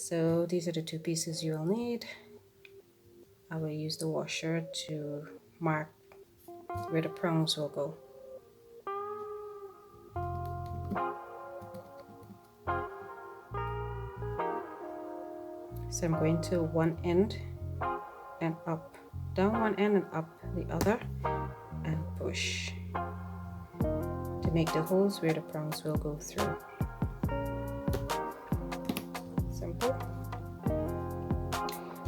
So these are the two pieces you will need. I will use the washer to mark where the prongs will go. So I'm going to one end and up, down one end and up the other, and push to make the holes where the prongs will go through. Simple.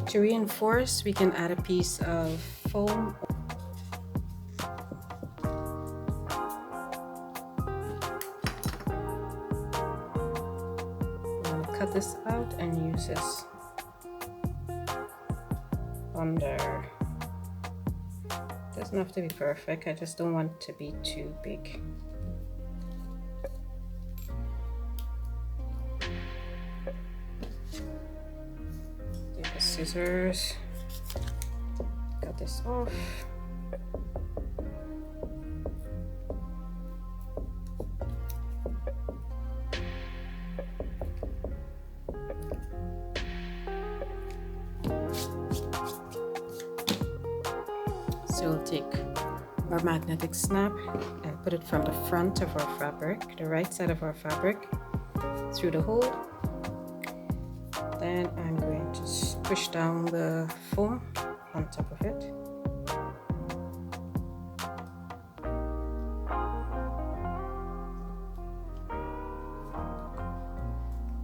To reinforce, we can add a piece of foam. I'm going to cut this out and use this under. Doesn't have to be perfect, I just don't want it to be too big. Take the scissors, cut this off. So we'll take our magnetic snap and put it from the front of our fabric, the right side of our fabric, through the hole. Then I'm going to push down the foam on top of it.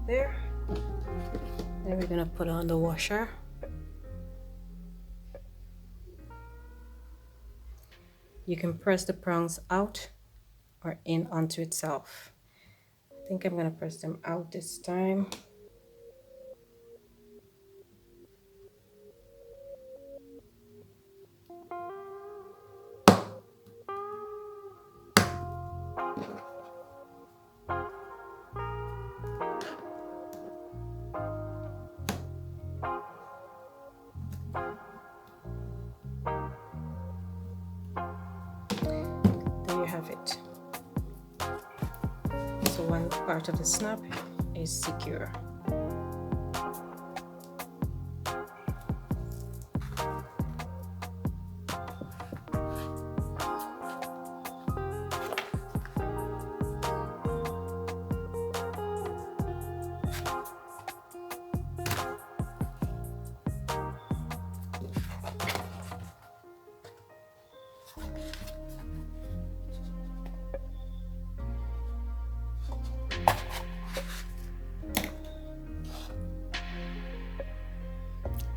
There. Then we're going to put on the washer. You can press the prongs out or in onto itself. I think I'm going to press them out this time. Have it. So one part of the snap is secure.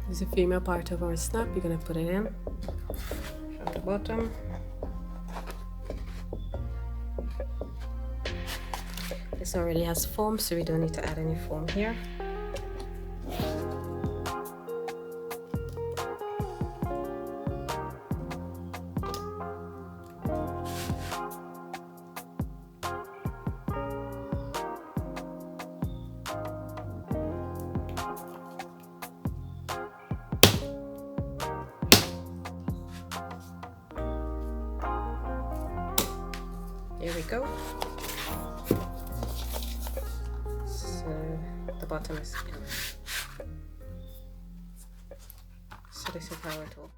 This is the female part of our snap. You're going to put it in from the bottom. This already has foam, so we don't need to add any foam here. There we go. So the bottom is in. So this is how it looks.